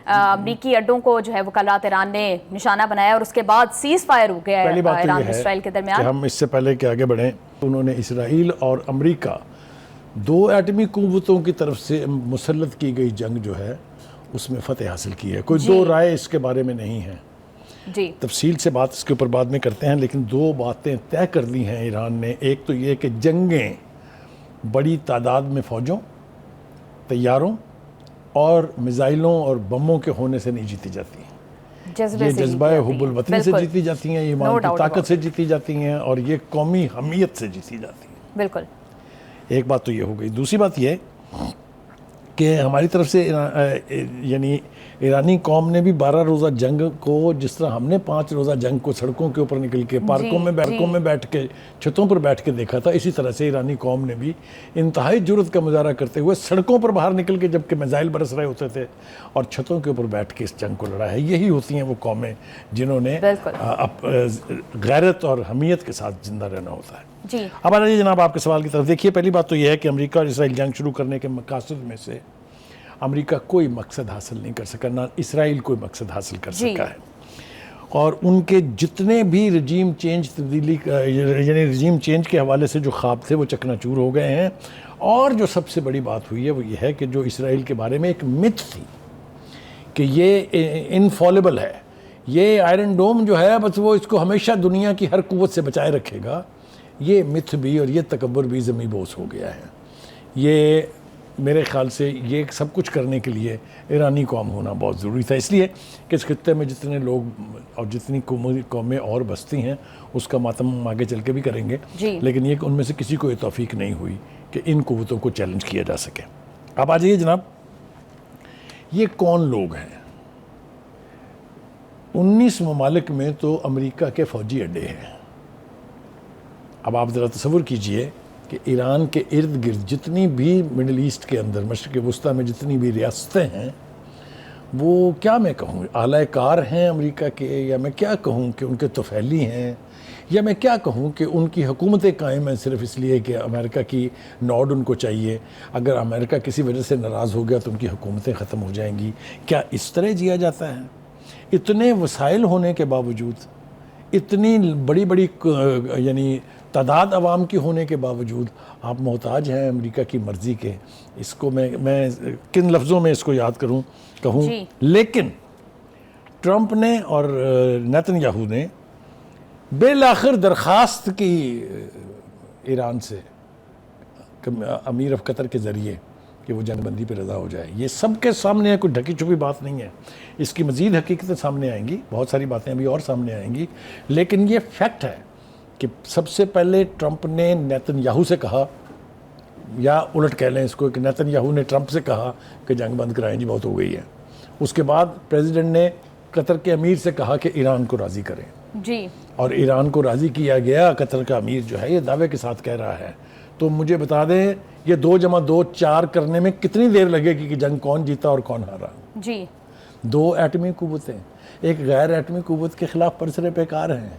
امریکی اڈوں کو جو ہے وکالات ایران نے نشانہ بنایا اور اس کے بعد سیز فائر ہو گیا ہے ایران اور اسرائیل کے درمیان. ہم اس سے پہلے کہ آگے بڑھیں، انہوں نے اسرائیل اور امریکہ دو ایٹمی قوتوں کی طرف سے مسلط کی گئی جنگ جو ہے اس میں فتح حاصل کی ہے. کوئی دو رائے اس کے بارے میں نہیں ہے. جی تفصیل سے بات اس کے اوپر بعد میں کرتے ہیں، لیکن دو باتیں طے کر لی ہیں ایران نے. ایک تو یہ کہ جنگیں بڑی تعداد میں فوجوں، طیاروں اور میزائلوں اور بموں کے ہونے سے نہیں جیتی جاتی ہیں. یہ جذبہ حب الوطنی سے جیتی جاتی ہیں، ایمان کی طاقت سے جیتی جاتی ہیں، اور یہ قومی حمیت سے جیتی جاتی ہیں. بالکل. ایک بات تو یہ ہو گئی. دوسری بات یہ کہ ہماری طرف سے یعنی ایرانی قوم نے بھی 12 روزہ جنگ کو، جس طرح ہم نے 5 روزہ جنگ کو سڑکوں کے اوپر نکل کے پارکوں میں بیرکوں میں بیٹھ کے چھتوں پر بیٹھ کے دیکھا تھا، اسی طرح سے ایرانی قوم نے بھی انتہائی جرأت کا مظاہرہ کرتے ہوئے سڑکوں پر باہر نکل کے جبکہ میزائل برس رہے ہوتے تھے اور چھتوں کے اوپر بیٹھ کے اس جنگ کو لڑا ہے. یہی ہوتی ہیں وہ قومیں جنہوں نے غیرت اور حمیت کے ساتھ زندہ رہنا ہوتا ہے. جی اب آ جائیے جناب آپ کے سوال کی طرف. دیکھیے پہلی بات تو یہ ہے کہ امریکہ اور اسرائیل جنگ شروع کرنے کے مقاصد میں سے امریکہ کوئی مقصد حاصل نہیں کر سکا، نہ اسرائیل کوئی مقصد حاصل کر سکا ہے. اور ان کے جتنے بھی رجیم چینج یعنی رجیم چینج کے حوالے سے جو خواب تھے وہ چکنا چور ہو گئے ہیں. اور جو سب سے بڑی بات ہوئی ہے وہ یہ ہے کہ جو اسرائیل کے بارے میں ایک متھ تھی کہ یہ انفالبل ہے، یہ آئرن ڈوم جو ہے بس وہ اس کو ہمیشہ دنیا کی ہر قوت سے بچائے رکھے گا، یہ متھ بھی اور یہ تکبر بھی زمیں بوس ہو گیا ہے. یہ میرے خیال سے یہ سب کچھ کرنے کے لیے ایرانی قوم ہونا بہت ضروری تھا، اس لیے کہ اس خطے میں جتنے لوگ اور جتنی قومیں اور بستی ہیں اس کا ماتم ہم آگے چل کے بھی کریں گے. لیکن یہ کہ ان میں سے کسی کو یہ توفیق نہیں ہوئی کہ ان قوتوں کو چیلنج کیا جا سکے. اب آ جائیے جناب، یہ کون لوگ ہیں؟ 19 ممالک میں تو امریکہ کے فوجی اڈے ہیں. اب آپ ذرا تصور کیجئے کہ ایران کے ارد گرد جتنی بھی مڈل ایسٹ کے اندر، مشرق وسطیٰ میں جتنی بھی ریاستیں ہیں، وہ کیا میں کہوں اعلی کار ہیں امریکہ کے، یا میں کیا کہوں کہ ان کے طفیلی ہیں، یا میں کیا کہوں کہ ان کی حکومتیں قائم ہیں صرف اس لیے کہ امریکہ کی نوڈ ان کو چاہیے. اگر امریکہ کسی وجہ سے ناراض ہو گیا تو ان کی حکومتیں ختم ہو جائیں گی. کیا اس طرح جیا جاتا ہے؟ اتنے وسائل ہونے کے باوجود، اتنی بڑی بڑی یعنی تعداد عوام کی ہونے کے باوجود آپ محتاج ہیں امریکہ کی مرضی کے. اس کو میں کن لفظوں میں اس کو یاد کہوں. لیکن ٹرمپ نے اور نیتن یاہو نے بالآخر درخواست کی ایران سے امیر آف قطر کے ذریعے کہ وہ جنگ بندی پہ رضا ہو جائے. یہ سب کے سامنے ہے، کوئی ڈھکی چھپی بات نہیں ہے. اس کی مزید حقیقتیں سامنے آئیں گی، بہت ساری باتیں ابھی اور سامنے آئیں گی، لیکن یہ فیکٹ ہے کہ سب سے پہلے ٹرمپ نے نیتن یاہو سے کہا، یا الٹ کہہ لیں اس کو کہ نیتن یاہو نے ٹرمپ سے کہا کہ جنگ بند کرائیں جی، بہت ہو گئی ہے. اس کے بعد پریزیڈنٹ نے قطر کے امیر سے کہا کہ ایران کو راضی کریں. اور ایران کو راضی کیا گیا. قطر کا امیر جو ہے یہ دعوے کے ساتھ کہہ رہا ہے. تو مجھے بتا دیں یہ 2+2 4 کرنے میں کتنی دیر لگے گی کہ جنگ کون جیتا اور کون ہارا؟ 2 ایٹمی قوتیں ایک غیر ایٹمی قوت کے خلاف پرسرے پیکار ہیں،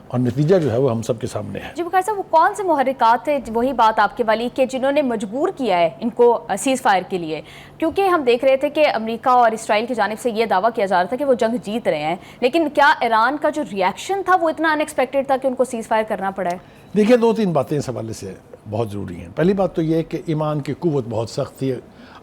اور نتیجہ جو ہے وہ ہم سب کے سامنے ہے. جی بخیر صاحب، وہ کون سے محرکات تھے، وہی بات آپ کے والی، کہ جنہوں نے مجبور کیا ہے ان کو سیز فائر کے لیے؟ کیونکہ ہم دیکھ رہے تھے کہ امریکہ اور اسرائیل کی جانب سے یہ دعویٰ کیا جا رہا تھا کہ وہ جنگ جیت رہے ہیں، لیکن کیا ایران کا جو ریاکشن تھا وہ اتنا ان ایکسپیکٹڈ تھا کہ ان کو سیز فائر کرنا پڑا ہے؟ دیکھیے 2-3 باتیں اس حوالے سے بہت ضروری ہیں. پہلی بات تو یہ کہ ایمان کی قوت بہت سخت تھی.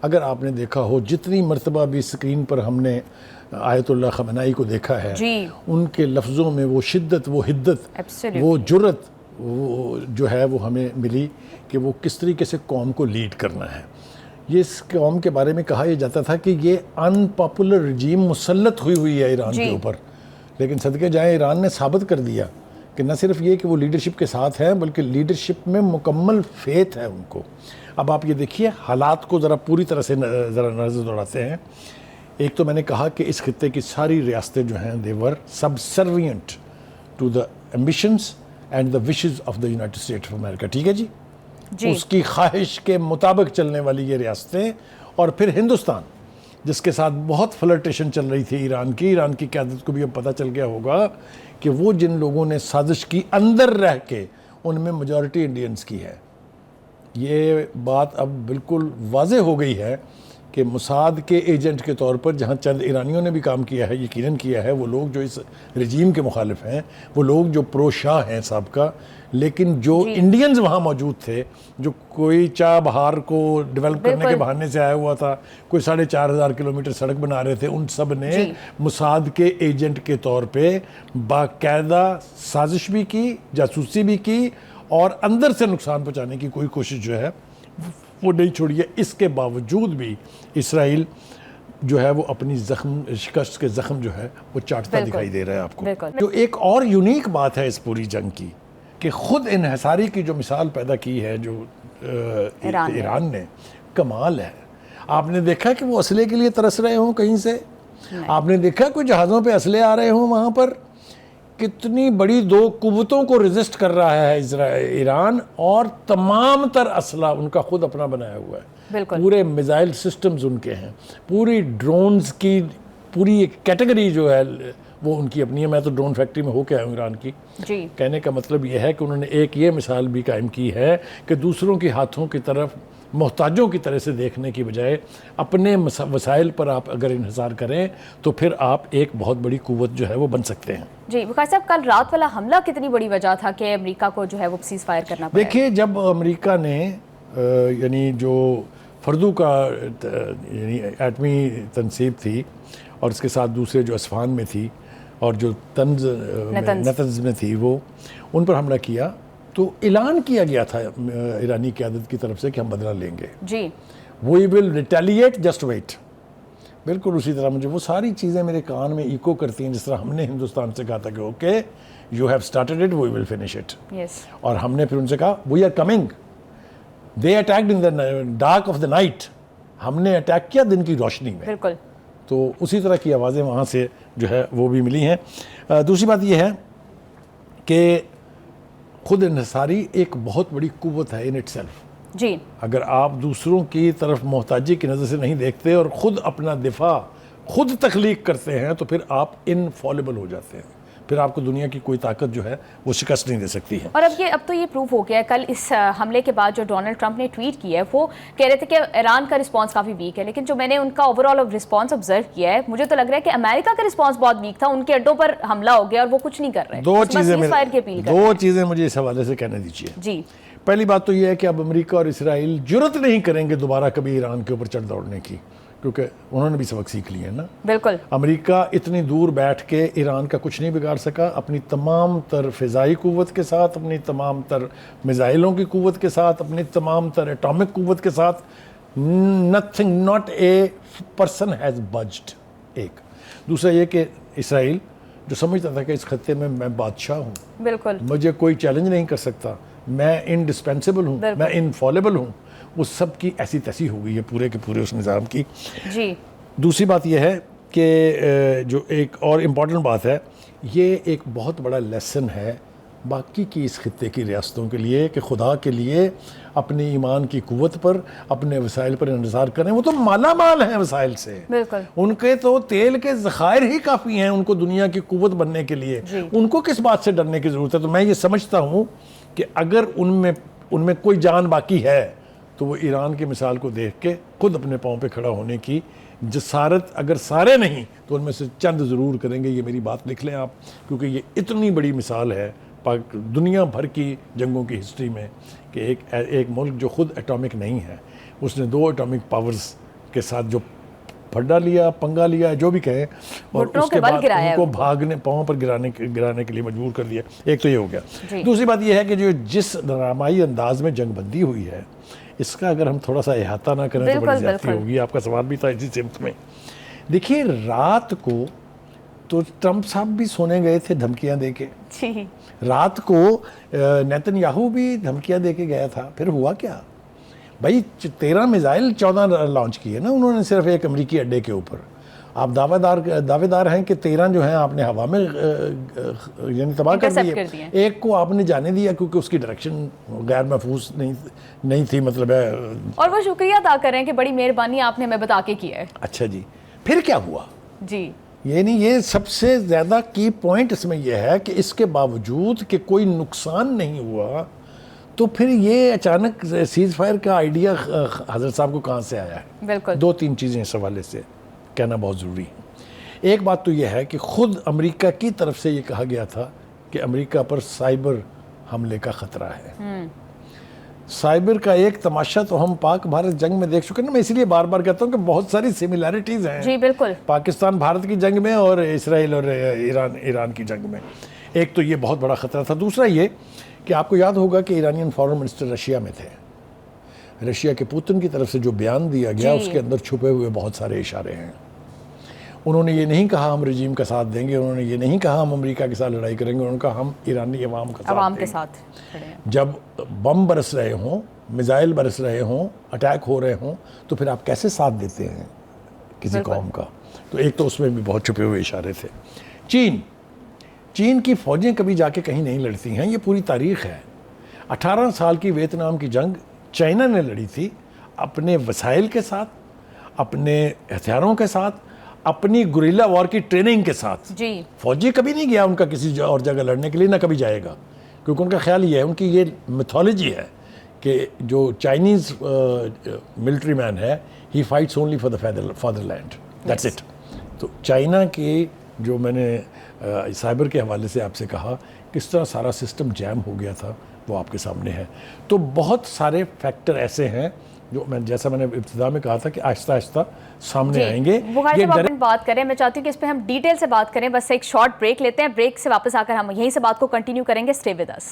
اگر آپ نے دیکھا ہو جتنی مرتبہ بھی سکرین پر ہم نے آیت اللہ خمینائی کو دیکھا ہے، ان کے لفظوں میں وہ شدت، وہ حدت، وہ جرأت وہ جو ہے وہ ہمیں ملی کہ وہ کس طریقے سے قوم کو لیڈ کرنا ہے. یہ اس قوم کے بارے میں کہا یہ جاتا تھا کہ یہ ان پاپولر رجیم مسلط ہوئی ہے ایران کے اوپر، لیکن صدقے جائیں ایران نے ثابت کر دیا کہ نہ صرف یہ کہ وہ لیڈرشپ کے ساتھ ہیں بلکہ لیڈرشپ میں مکمل فیتھ ہے ان کو. اب آپ یہ دیکھیے حالات کو ذرا پوری طرح سے ذرا نظر دوڑاتے ہیں. ایک تو میں نے کہا کہ اس خطے کی ساری ریاستیں جو ہیں they were subservient to the ambitions and the wishes of the United States of America. ٹھیک ہے جی؟ اس کی خواہش کے مطابق چلنے والی یہ ریاستیں، اور پھر ہندوستان جس کے ساتھ بہت فلرٹیشن چل رہی تھی ایران کی قیادت کو بھی اب پتہ چل گیا ہوگا کہ وہ جن لوگوں نے سازش کی اندر رہ کے ان میں میجورٹی انڈینز کی ہے. یہ بات اب بالکل واضح ہو گئی ہے کہ موساد کے ایجنٹ کے طور پر جہاں چند ایرانیوں نے بھی کام کیا ہے، یقیناً کیا ہے، وہ لوگ جو اس رجیم کے مخالف ہیں، وہ لوگ جو پرو شاہ ہیں سابقہ، لیکن جو انڈینز وہاں موجود تھے، جو کوئی چاہ بہار کو ڈیولپ کرنے کے بہانے سے آیا ہوا تھا، کوئی 4,500 کلومیٹر سڑک بنا رہے تھے، ان سب نے موساد کے ایجنٹ کے طور پہ باقاعدہ سازش بھی کی، جاسوسی بھی کی، اور اندر سے نقصان پہنچانے کی کوئی کوشش جو ہے وہ نہیں چھوڑی ہے۔ اس کے باوجود بھی اسرائیل جو ہے وہ اپنی شکست کے زخم جو ہے وہ چاٹتا دکھائی دے رہا ہے آپ کو۔ جو ایک اور یونیک بات ہے اس پوری جنگ کی کہ خود انحصاری کی جو مثال پیدا کی ہے جو ایران نے، کمال ہے۔ آپ نے دیکھا کہ وہ اسلحے کے لیے ترس رہے ہوں کہیں سے؟ آپ نے دیکھا کوئی جہازوں پہ اسلحے آ رہے ہوں وہاں پر؟ کتنی بڑی دو قوتوں کو ریزسٹ کر رہا ہے ایران، اور تمام تر اسلحہ ان کا خود اپنا بنایا ہوا ہے، پورے میزائل سسٹمز ان کے ہیں، پوری ڈرونز کی پوری ایک کیٹیگری جو ہے وہ ان کی اپنی ہے۔ میں تو ڈرون فیکٹری میں ہو کے آیا ہوں ایران کی۔ کہنے کا مطلب یہ ہے کہ انہوں نے ایک یہ مثال بھی قائم کی ہے کہ دوسروں کے ہاتھوں کی طرف محتاجوں کی طرح سے دیکھنے کی بجائے اپنے وسائل پر آپ اگر انحصار کریں تو پھر آپ ایک بہت بڑی قوت جو ہے وہ بن سکتے ہیں۔ جی وقار صاحب، کل رات والا حملہ کتنی بڑی وجہ تھا کہ امریکہ کو جو ہے وہ سیز فائر کرنا پڑا؟ دیکھیے، جب امریکہ نے یعنی جو فردو کا یعنی ایٹمی تنصیب تھی، اور اس کے ساتھ دوسرے جو اصفہان میں تھی اور جو نتنز میں تھی، وہ ان پر حملہ کیا، تو اعلان کیا گیا تھا ایرانی قیادت کی طرف سے کہ ہم بدلہ لیں گے، جی وی ول ریٹیلیٹ جسٹ ویٹ۔ بالکل اسی طرح مجھے وہ ساری چیزیں میرے کان میں ایکو کرتی ہیں، جس طرح ہم نے ہندوستان سے کہا تھا کہ okay you have started it, we will finish it, اور ہم نے پھر ان سے کہا we are coming, they attacked in the dark of the night, ہم نے اٹیک کیا دن کی روشنی میں۔ بالکل، تو اسی طرح کی آوازیں وہاں سے جو ہے وہ بھی ملی ہیں۔ دوسری بات یہ ہے کہ خود انحصاری ایک بہت بڑی قوت ہے ان اٹ سیلف۔ جی، اگر آپ دوسروں کی طرف محتاجی کی نظر سے نہیں دیکھتے اور خود اپنا دفاع خود تخلیق کرتے ہیں تو پھر آپ انفالبل ہو جاتے ہیں، پھر آپ کو دنیا کی کوئی طاقت جو ہے وہ شکست نہیں دے سکتی ہے۔ اور اب تو یہ پروف ہو گیا ہے، کل اس حملے کے بعد جو ڈونلڈ ٹرمپ نے ٹویٹ کیا ہے وہ کہہ رہے تھے کہ ایران کا رسپانس کافی ویک ہے، لیکن جو میں نے ان کا اوور آل رسپانس آبزرو کیا ہے، مجھے تو لگ رہا ہے کہ امریکہ کا رسپانس بہت ویک تھا، ان کے اڈوں پر حملہ ہو گیا اور وہ کچھ نہیں کر رہے۔ دو چیزیں مجھے اس حوالے سے کہنے دیجیے۔ جی، پہلی بات تو یہ ہے کہ اب امریکہ اور اسرائیل جرت نہیں کریں گے دوبارہ کبھی ایران کے اوپر چڑھ دوڑنے کی، کیونکہ انہوں نے بھی سبق سیکھ لیے ہیں نا۔ بالکل، امریکہ اتنی دور بیٹھ کے ایران کا کچھ نہیں بگاڑ سکا، اپنی تمام تر فضائی قوت کے ساتھ، اپنی تمام تر میزائلوں کی قوت کے ساتھ، اپنی تمام تر ایٹامک قوت کے ساتھ، nothing, not a person has budged۔ ایک دوسرا یہ کہ اسرائیل جو سمجھتا تھا کہ اس خطے میں میں بادشاہ ہوں، بالکل، مجھے کوئی چیلنج نہیں کر سکتا، میں انڈسپینسیبل ہوں، میں انفالبل ہوں، وہ سب کی ایسی تیسی ہو گئی ہے پورے کے پورے اس نظام کی۔ جی، دوسری بات یہ ہے کہ جو ایک اور امپورٹنٹ بات ہے، یہ ایک بہت بڑا لیسن ہے باقی کی اس خطے کی ریاستوں کے لیے کہ خدا کے لیے اپنی ایمان کی قوت پر، اپنے وسائل پر انحصار کریں۔ وہ تو مالا مال ہیں وسائل سے، بالکل، ان کے تو تیل کے ذخائر ہی کافی ہیں ان کو دنیا کی قوت بننے کے لیے، ان کو کس بات سے ڈرنے کی ضرورت ہے؟ تو میں یہ سمجھتا ہوں کہ اگر ان میں کوئی جان باقی ہے تو وہ ایران کی مثال کو دیکھ کے خود اپنے پاؤں پہ کھڑا ہونے کی جسارت، اگر سارے نہیں تو ان میں سے چند ضرور کریں گے۔ یہ میری بات لکھ لیں آپ، کیونکہ یہ اتنی بڑی مثال ہے دنیا بھر کی جنگوں کی ہسٹری میں کہ ایک ملک جو خود ایٹامک نہیں ہے، اس نے 2 ایٹامک پاورز کے ساتھ جو پھڈا لیا، پنگا لیا، جو بھی کہیں، اور اس کے بعد ان کو بھاگنے، پاؤں پر گرانے کے لیے مجبور کر دیا۔ ایک تو یہ ہو گیا۔ دوسری بات یہ ہے کہ جو جس ڈرامائی انداز میں جنگ بندی ہوئی ہے، اس کا اگر ہم تھوڑا سا احاطہ نہ کریں تو بڑی زیادتی ہوگی۔ آپ کا سوال بھی تھا اسی سمت میں۔ دیکھیے، رات کو تو ٹرمپ صاحب بھی سونے گئے تھے دھمکیاں دے کے، رات کو نیتن یاہو بھی دھمکیاں دے کے گیا تھا۔ پھر ہوا کیا بھائی؟ 13 میزائل 14 لانچ کیے نا انہوں نے صرف ایک امریکی اڈے کے اوپر۔ آپ دعوے دار ہیں کہ 13 جو ہیں آپ نے ہوا میں یعنی تباہ کر دیے، ایک کو آپ نے جانے دیا کیونکہ اس کی ڈائریکشن غیر محفوظ نہیں تھی، مطلب ہے، اور وہ شکریہ ادا کر رہے ہیں کہ بڑی مہربانی آپ نے ہمیں بتا کے کیا ہے۔ اچھا جی، پھر کیا ہوا؟ جی، یعنی یہ سب سے زیادہ کی پوائنٹ اس میں یہ ہے کہ اس کے باوجود کہ کوئی نقصان نہیں ہوا تو پھر یہ اچانک سیز فائر کا آئیڈیا حضرت صاحب کو کہاں سے آیا ہے؟ بالکل 2-3 چیزیں اس حوالے سے کہنا بہت ضروری ہے. ایک بات تو یہ ہے کہ خود امریکہ کی طرف سے یہ کہا گیا تھا کہ امریکہ پر سائبر حملے کا خطرہ ہے. سائبر کا ایک تماشا تو ہم پاک بھارت جنگ میں دیکھ چکے ہیں. میں اس لیے بار بار کہتا ہوں کہ بہت ساری سملیرٹیز ہیں جی بالکل پاکستان بھارت کی جنگ میں اور اسرائیل اور ایران کی جنگ میں. ایک تو یہ بہت بڑا خطرہ تھا. دوسرا یہ کہ آپ کو یاد ہوگا کہ ایرانین فارن منسٹر رشیا میں تھے. رشیا کے پوتن کی طرف سے جو بیان دیا گیا اس کے اندر چھپے ہوئے بہت سارے اشارے ہیں. انہوں نے یہ نہیں کہا ہم رجیم کا ساتھ دیں گے, انہوں نے یہ نہیں کہا ہم امریکہ کے ساتھ لڑائی کریں گے, انہوں نے کہا ہم ایرانی عوام کے ساتھ کھڑے ہیں. جب بم برس رہے ہوں, میزائل برس رہے ہوں, اٹیک ہو رہے ہوں, تو پھر آپ کیسے ساتھ دیتے ہیں کسی قوم کا؟ تو ایک تو اس میں بھی بہت چھپے ہوئے اشارے تھے. چین کی فوجیں کبھی جا کے کہیں نہیں لڑتی ہیں, یہ پوری تاریخ ہے. 18 سال کی ویتنام کی جنگ چائنا نے لڑی تھی اپنے وسائل کے ساتھ, اپنے ہتھیاروں کے ساتھ, اپنی گوریلا وار کی ٹریننگ کے ساتھ. جی فوجی کبھی نہیں گیا ان کا کسی اور جگہ لڑنے کے لیے, نہ کبھی جائے گا, کیونکہ ان کا خیال یہ ہے, ان کی یہ میتھولوجی ہے کہ جو چائنیز ملٹری مین ہے ہی fights only for the fatherland, that's it. تو چائنا کی جو میں نے سائبر کے حوالے سے آپ سے کہا کس طرح سارا سسٹم جیم ہو گیا تھا وہ آپ کے سامنے ہے. تو بہت سارے فیکٹر ایسے ہیں جو جیسا میں نے ابتدا میں کہا تھا کہ آہستہ آہستہ سامنے آئیں گے. بخاری صاحب آپ بات کریں, میں چاہتی ہوں کہ اس پہ ہم ڈیٹیل سے بات کریں, بس ایک شارٹ بریک لیتے ہیں, بریک سے واپس آ کر ہم یہیں سے بات کو کنٹینیو کریں گے. Stay with us.